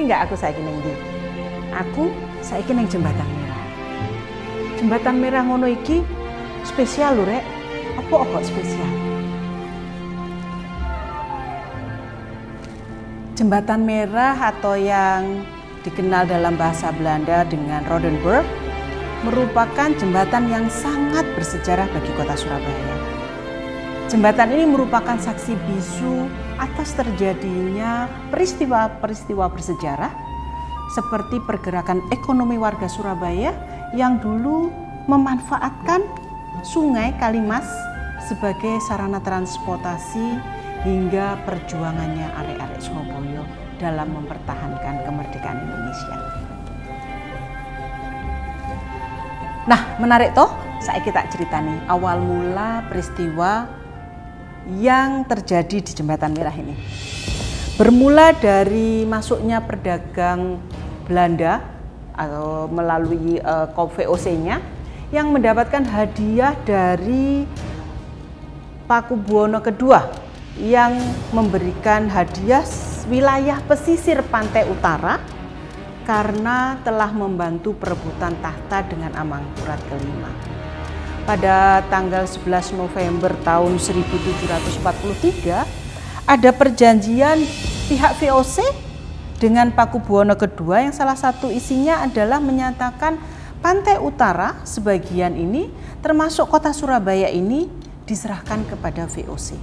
ngerti nggak aku saiki ning ndi? Aku saiki ning Jembatan Merah. Jembatan Merah ngono iki spesial lho, Rek. Apa kok spesial? Jembatan Merah atau yang dikenal dalam bahasa Belanda dengan Rodenburg merupakan jembatan yang sangat bersejarah bagi kota Surabaya. Jembatan ini merupakan saksi bisu atas terjadinya peristiwa-peristiwa bersejarah seperti pergerakan ekonomi warga Surabaya yang dulu memanfaatkan Sungai Kalimas sebagai sarana transportasi hingga perjuangannya arek-arek Surabaya dalam mempertahankan kemerdekaan Indonesia. Nah, menarik toh? Saya kita ceritani awal mula peristiwa yang terjadi di Jembatan Merah ini. Bermula dari masuknya pedagang Belanda atau melalui VOC-nya yang mendapatkan hadiah dari Pakubuwono II yang memberikan hadiah wilayah pesisir pantai utara karena telah membantu perebutan tahta dengan Amangkurat kelima. Pada tanggal 11 November tahun 1743 ada perjanjian pihak VOC dengan Pakubuwono II yang salah satu isinya adalah menyatakan pantai utara sebagian ini termasuk kota Surabaya ini diserahkan kepada VOC.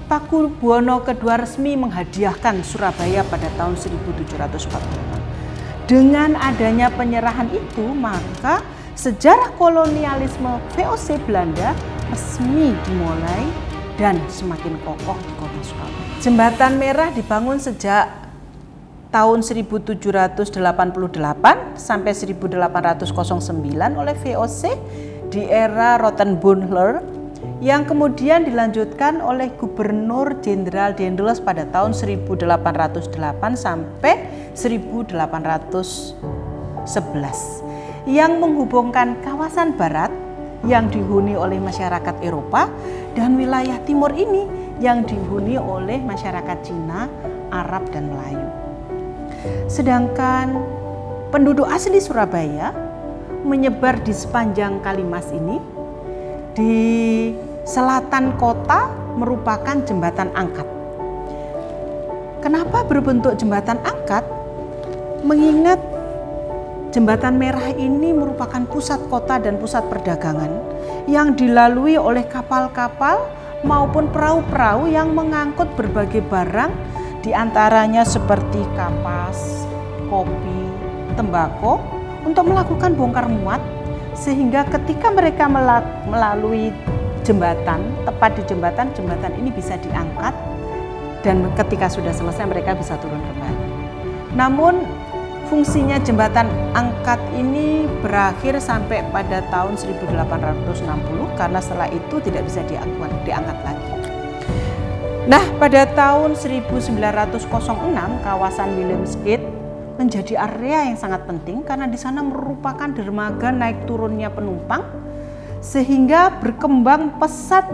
Pakubuwono II resmi menghadiahkan Surabaya pada tahun 1745. Dengan adanya penyerahan itu, maka sejarah kolonialisme VOC Belanda resmi dimulai dan semakin kokoh di kota Surabaya. Jembatan Merah dibangun sejak tahun 1788 sampai 1809 oleh VOC di era Rottenbunder yang kemudian dilanjutkan oleh Gubernur Jenderal Daendels pada tahun 1808 sampai 1811 yang menghubungkan kawasan barat yang dihuni oleh masyarakat Eropa dan wilayah timur ini yang dihuni oleh masyarakat Cina, Arab, dan Melayu. Sedangkan penduduk asli Surabaya menyebar di sepanjang Kalimas ini. Di selatan kota merupakan jembatan angkat. Kenapa berbentuk jembatan angkat? Mengingat Jembatan Merah ini merupakan pusat kota dan pusat perdagangan yang dilalui oleh kapal-kapal maupun perahu-perahu yang mengangkut berbagai barang, diantaranya seperti kapas, kopi, tembakau untuk melakukan bongkar muat, sehingga ketika mereka melalui jembatan, tepat di jembatan ini bisa diangkat dan ketika sudah selesai mereka bisa turun kembali. Namun fungsinya jembatan angkat ini berakhir sampai pada tahun 1860 karena setelah itu tidak bisa diangkat lagi. Nah, pada tahun 1906 kawasan Willemstad menjadi area yang sangat penting karena di sana merupakan dermaga naik turunnya penumpang sehingga berkembang pesat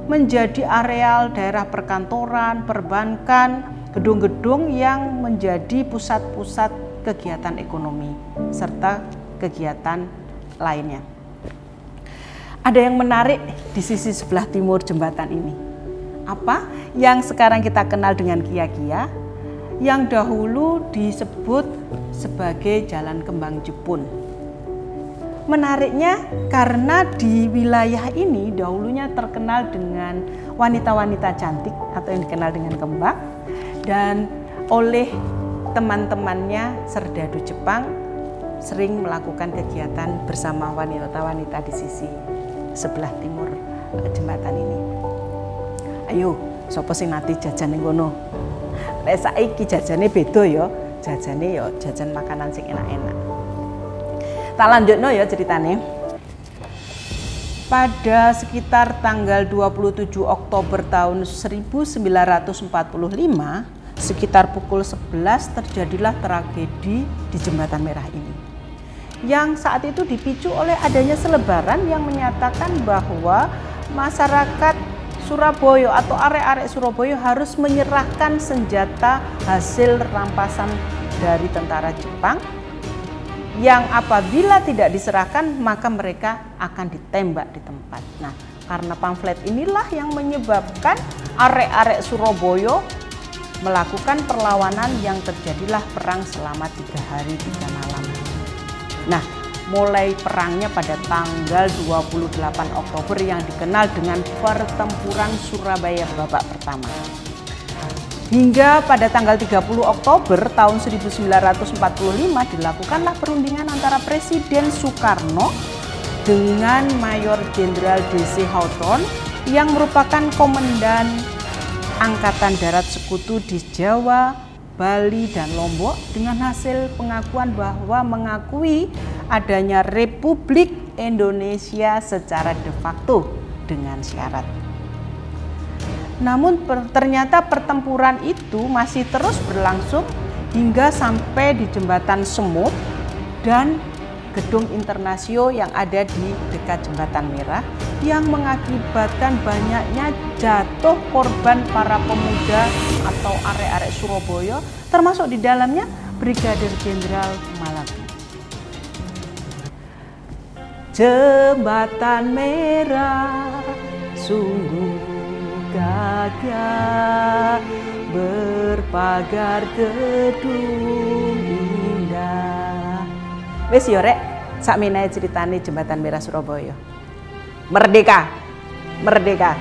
menjadi areal daerah perkantoran, perbankan, gedung-gedung yang menjadi pusat-pusat kegiatan ekonomi serta kegiatan lainnya. Ada yang menarik di sisi sebelah timur jembatan ini. Apa? Yang sekarang kita kenal dengan Kia-Kia, yang dahulu disebut sebagai Jalan Kembang Jepun. Menariknya karena di wilayah ini dahulunya terkenal dengan wanita-wanita cantik atau yang dikenal dengan kembang, dan oleh teman-temannya serdadu Jepang sering melakukan kegiatan bersama wanita-wanita di sisi sebelah timur jembatan ini. Ayo, sapa sing nate jajan ning kono? Nek saiki jajane beda ya, jajane ya jajan makanan sing enak-enak. Tak lanjutno ya ceritane. Pada sekitar tanggal 27 Oktober tahun 1945, sekitar pukul 11 terjadilah tragedi di Jembatan Merah ini. Yang saat itu dipicu oleh adanya selebaran yang menyatakan bahwa masyarakat Surabaya atau arek-arek Surabaya harus menyerahkan senjata hasil rampasan dari tentara Jepang, yang apabila tidak diserahkan maka mereka akan ditembak di tempat. Nah, karena pamflet inilah yang menyebabkan arek-arek Surabaya melakukan perlawanan, yang terjadilah perang selama 3 hari 3 malam. Nah, mulai perangnya pada tanggal 28 Oktober yang dikenal dengan Pertempuran Surabaya babak pertama. Hingga pada tanggal 30 Oktober tahun 1945 dilakukanlah perundingan antara Presiden Soekarno dengan Mayor Jenderal D.C. Hawthorne yang merupakan komandan Angkatan Darat Sekutu di Jawa, Bali, dan Lombok, dengan hasil pengakuan bahwa mengakui adanya Republik Indonesia secara de facto dengan syarat. Namun ternyata pertempuran itu masih terus berlangsung hingga sampai di Jembatan Semut dan Gedung Internasio yang ada di dekat Jembatan Merah, yang mengakibatkan banyaknya jatuh korban para pemuda atau arek-arek Surabaya, termasuk di dalamnya Brigadir Jenderal Malabi. Jembatan Merah sungguh gagah, berpagar gedung indah. Wis yo rek, sakmenahe ceritane Jembatan Merah Surabaya. Merdeka, merdeka.